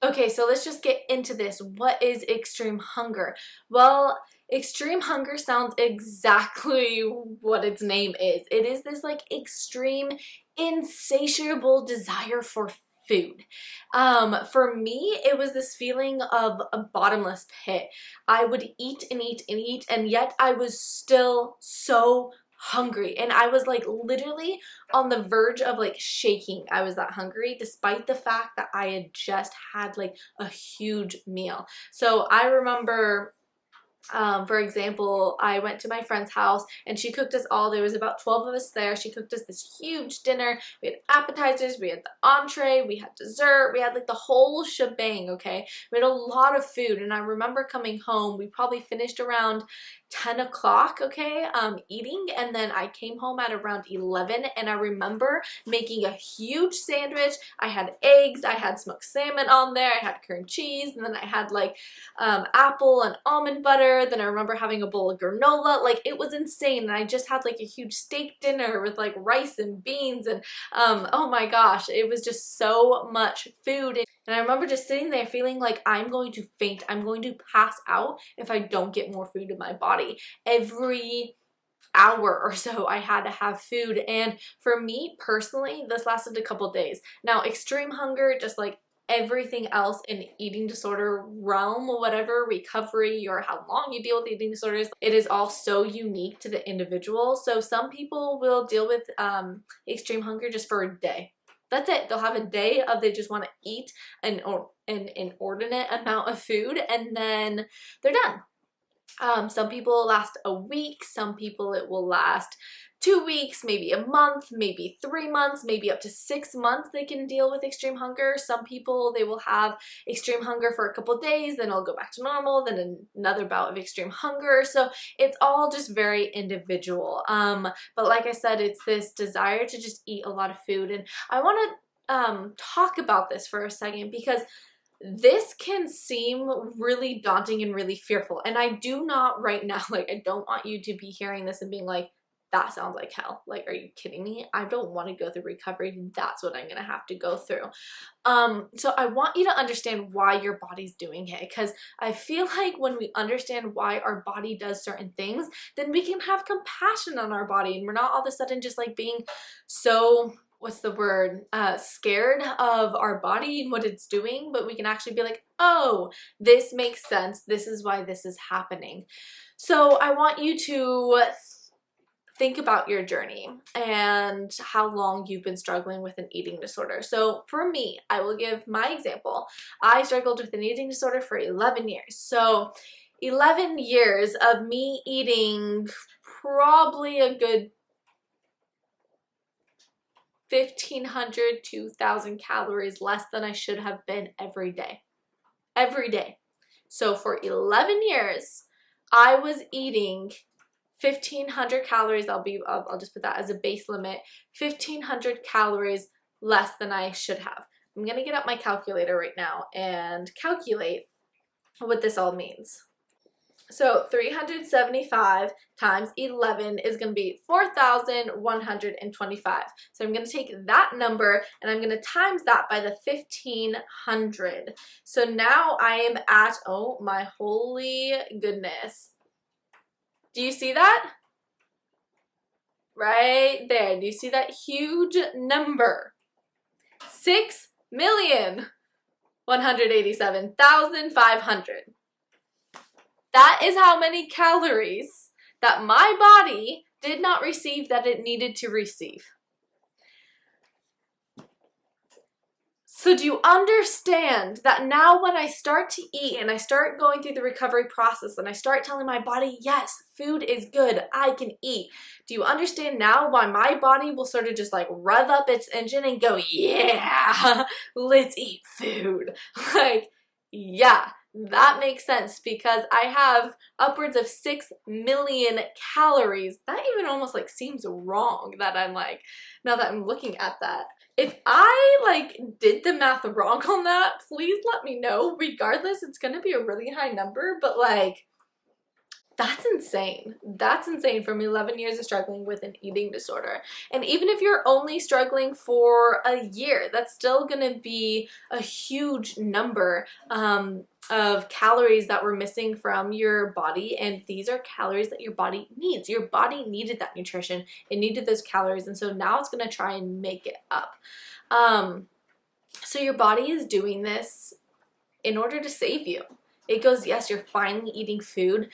Okay, so let's just get into this. What is extreme hunger? Well, extreme hunger sounds exactly what its name is. It is this like extreme, insatiable desire for food. For me, it was this feeling of a bottomless pit. I would eat and eat and eat, and yet I was still so hungry, and I was like literally on the verge of like shaking. I was that hungry despite the fact that I had just had like a huge meal. So I remember, for example, I went to my friend's house and she cooked us all. There was about 12 of us there. She cooked us this huge dinner. We had appetizers, we had the entree, we had dessert, we had like the whole shebang, okay? We had a lot of food, and I remember coming home. We probably finished around 10 o'clock, okay, eating, and then I came home at around 11, and I remember making a huge sandwich. I had eggs, I had smoked salmon on there, I had cream cheese, and then I had like apple and almond butter. Then I remember having a bowl of granola. Like, it was insane, and I just had like a huge steak dinner with like rice and beans, and oh my gosh, it was just so much food. And I remember just sitting there feeling like I'm going to faint, I'm going to pass out if I don't get more food in my body. Every hour or so I had to have food, and for me personally, this lasted a couple days. Now, extreme hunger, just like everything else in eating disorder realm, whatever recovery or how long you deal with eating disorders, it is all so unique to the individual. So some people will deal with extreme hunger just for a day. That's it. They'll have a day of they just want to eat an inordinate amount of food, and then they're done. Some people last a week, some people it will last 2 weeks, maybe a month, maybe 3 months, maybe up to 6 months they can deal with extreme hunger. Some people, they will have extreme hunger for a couple days, then it'll go back to normal, then another bout of extreme hunger. So it's all just very individual. But like I said, it's this desire to just eat a lot of food. And I want to talk about this for a second, because this can seem really daunting and really fearful. And I do not right now, like, I don't want you to be hearing this and being like, that sounds like hell. Like, are you kidding me? I don't want to go through recovery. That's what I'm going to have to go through. So I want you to understand why your body's doing it, because I feel like when we understand why our body does certain things, then we can have compassion on our body, and we're not all of a sudden just like being so, what's the word, scared of our body and what it's doing, but we can actually be like, oh, this makes sense. This is why this is happening. So I want you to think about your journey and how long you've been struggling with an eating disorder. So for me, I will give my example. I struggled with an eating disorder for 11 years. So 11 years of me eating probably a good 1,500 to 2,000 calories less than I should have been every day. Every day. So for 11 years, I was eating 1,500 calories. I'll just put that as a base limit. 1,500 calories less than I should have. I'm gonna get out my calculator right now and calculate what this all means. So 375 times 11 is going to be 4,125. So I'm going to take that number and I'm going to times that by the 1,500. So now I am at, oh my holy goodness. Do you see that? Right there. Do you see that huge number? 6,187,500. That is how many calories that my body did not receive that it needed to receive. So do you understand that now when I start to eat and I start going through the recovery process and I start telling my body, yes, food is good, I can eat. Do you understand now why my body will sort of just like rev up its engine and go, yeah, let's eat food. Like, yeah. That makes sense, because I have upwards of 6 million calories. That even almost like seems wrong that I'm like, now that I'm looking at that. If I like did the math wrong on that, please let me know. Regardless, it's gonna be a really high number, but like, That's insane. That's insane from 11 years of struggling with an eating disorder. And even if you're only struggling for a year, that's still gonna be a huge number of calories that we're missing from your body. And these are calories that your body needs. Your body needed that nutrition. It needed those calories. And so now it's gonna try and make it up. So your body is doing this in order to save you. It goes, yes, you're finally eating food.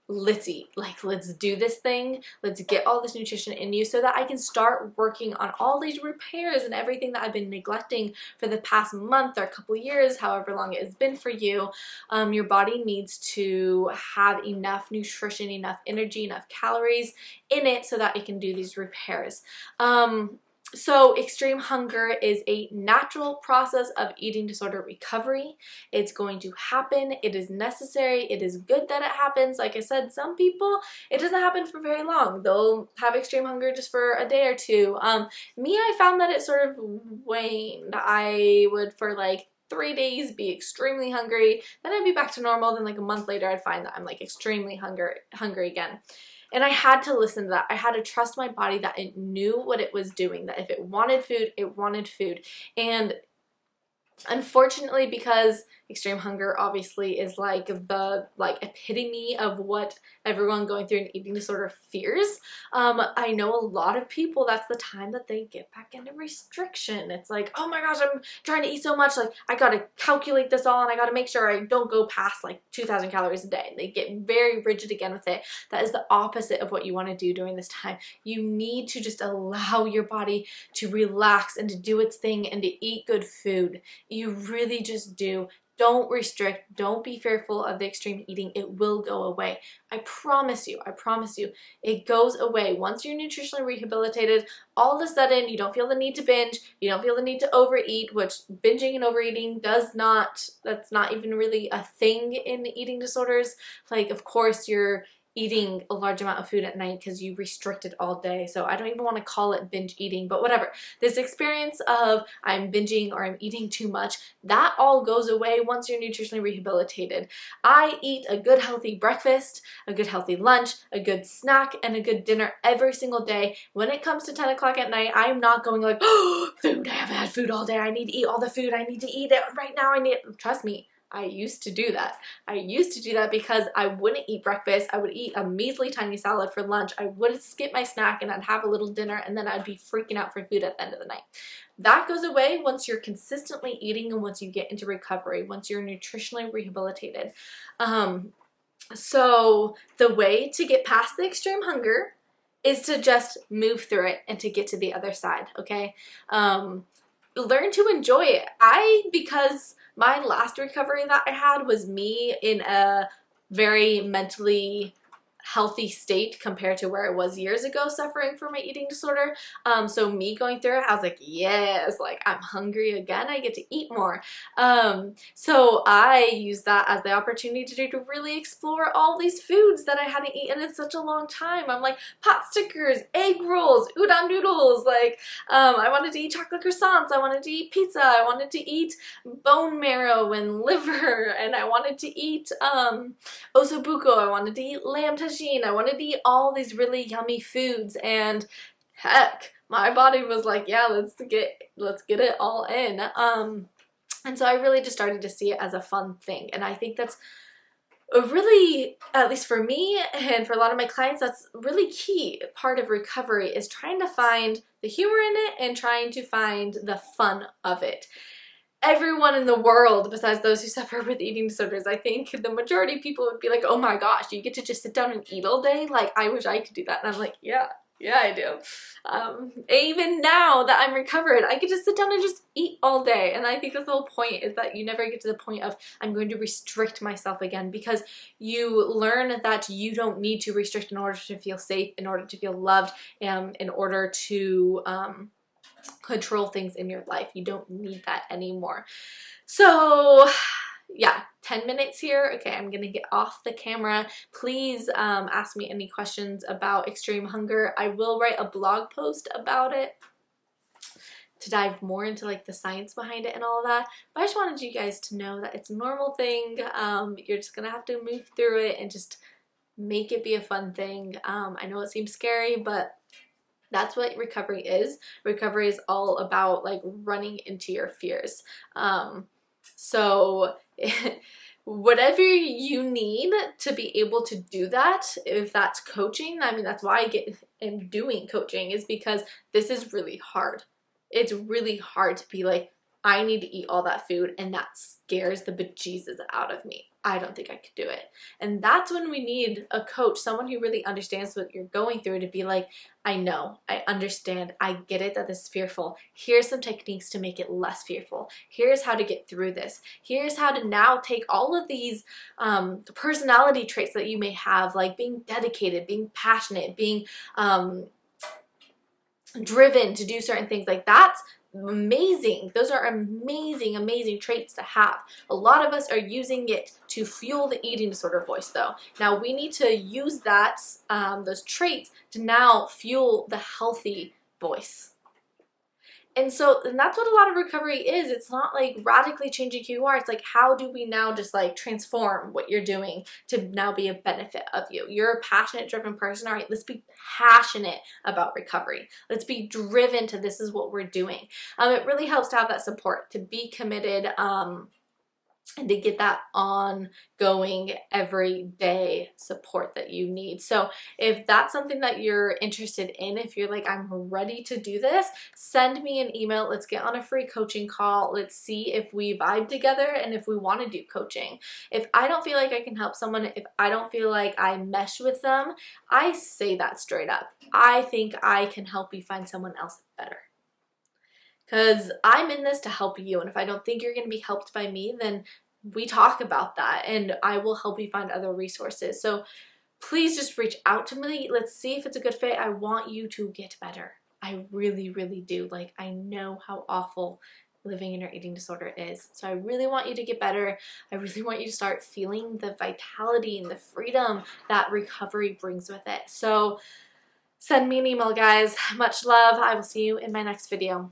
Let's eat. Like, let's do this thing. Let's get all this nutrition in you so that I can start working on all these repairs and everything that I've been neglecting for the past month or a couple years, however long it has been for you. Your body needs to have enough nutrition, enough energy, enough calories in it so that it can do these repairs. So extreme hunger is a natural process of eating disorder recovery. It's going to happen. It is necessary. It is good that it happens. Like I said, some people, it doesn't happen for very long. They'll have extreme hunger just for a day or two. Me, I found that it sort of waned. I would, for like 3 days, be extremely hungry. Then I'd be back to normal. Then like a month later, I'd find that I'm like extremely hungry again. And I had to listen to that. I had to trust my body that it knew what it was doing, that if it wanted food, it wanted food. And unfortunately, because extreme hunger obviously is like the epitome of what everyone going through an eating disorder fears, I know a lot of people, that's the time that they get back into restriction. It's like, oh my gosh, I'm trying to eat so much, like I gotta calculate this all and I gotta make sure I don't go past like 2,000 calories a day. And they get very rigid again with it. That is the opposite of what you want to do during this time. You need to just allow your body to relax and to do its thing and to eat good food. You really just do. Don't restrict. Don't be fearful of the extreme eating. It will go away. I promise you. I promise you. It goes away. Once you're nutritionally rehabilitated, all of a sudden you don't feel the need to binge. You don't feel the need to overeat, which binging and overeating that's not even really a thing in eating disorders. Like, of course, you're eating a large amount of food at night because you restrict it all day. So I don't even want to call it binge eating, but whatever. This experience of I'm binging or I'm eating too much, that all goes away once you're nutritionally rehabilitated. I eat a good healthy breakfast, a good healthy lunch, a good snack, and a good dinner every single day. When it comes to 10 o'clock at night, I'm not going like, oh, food, I haven't had food all day. I need to eat all the food. I need to eat it right now. Trust me. I used to do that. I used to do that because I wouldn't eat breakfast. I would eat a measly tiny salad for lunch. I would skip my snack and I'd have a little dinner and then I'd be freaking out for food at the end of the night. That goes away once you're consistently eating and once you get into recovery, once you're nutritionally rehabilitated. So the way to get past the extreme hunger is to just move through it and to get to the other side, okay? Learn to enjoy it. Because my last recovery that I had was me in a very mentally healthy state compared to where I was years ago suffering from my eating disorder. So me going through it, I was like, yes, like I'm hungry again. I get to eat more. So I used that as the opportunity to really explore all these foods that I hadn't eaten in such a long time. I'm like pot stickers, egg rolls, udon noodles. Like I wanted to eat chocolate croissants. I wanted to eat pizza. I wanted to eat bone marrow and liver, and I wanted to eat osobuco. I wanted to eat lamb tagine. I wanted to eat all these really yummy foods, and heck, my body was like, yeah, let's get it all in. And so I really just started to see it as a fun thing, and I think that's a really, at least for me and for a lot of my clients, that's really key part of recovery, is trying to find the humor in it and trying to find the fun of it. Everyone in the world, besides those who suffer with eating disorders, I think the majority of people would be like, oh my gosh, you get to just sit down and eat all day? Like, I wish I could do that. And I'm like, yeah, I do. Even now that I'm recovered, I get to sit down and just eat all day. And I think that's the whole point, is that you never get to the point of, I'm going to restrict myself again, because you learn that you don't need to restrict in order to feel safe, in order to feel loved, in order to control things in your life. You don't need that anymore. So yeah, 10 minutes here. Okay, I'm gonna get off the camera. Please ask me any questions about extreme hunger. I will write a blog post about it to dive more into like the science behind it and all of that. But I just wanted you guys to know that it's a normal thing. You're just gonna have to move through it and just Make it be a fun thing. I know it seems scary, but that's what recovery is. Recovery is all about like running into your fears. So whatever you need to be able to do that, if that's coaching, I mean, that's why am doing coaching, is because this is really hard. It's really hard to be like, I need to eat all that food, and that scares the bejesus out of me. I don't think I could do it. And that's when we need a coach, someone who really understands what you're going through, to be like, I know, I understand, I get it that this is fearful. Here's some techniques to make it less fearful. Here's how to get through this. Here's how to now take all of these personality traits that you may have, like being dedicated, being passionate, being driven to do certain things. Like, that's amazing. Those are amazing traits to have. A lot of us are using it to fuel the eating disorder voice though. Now we need to use that, those traits, to now fuel the healthy voice. And that's what a lot of recovery is. It's not like radically changing who you are. It's like, how do we now just like transform what you're doing to now be a benefit of you? You're a passionate, driven person. All right, let's be passionate about recovery. Let's be driven to, this is what we're doing. It really helps to have that support, to be committed, and to get that ongoing, everyday support that you need. So if that's something that you're interested in, if you're like, I'm ready to do this, send me an email. Let's get on a free coaching call. Let's see if we vibe together and if we want to do coaching. If I don't feel like I can help someone, if I don't feel like I mesh with them, I say that straight up. I think I can help you find someone else better. Because I'm in this to help you, and if I don't think you're going to be helped by me, then we talk about that, and I will help you find other resources. So please just reach out to me. Let's see if it's a good fit. I want you to get better. I really, really do. Like, I know how awful living in your eating disorder is. So I really want you to get better. I really want you to start feeling the vitality and the freedom that recovery brings with it. So send me an email, guys. Much love. I will see you in my next video.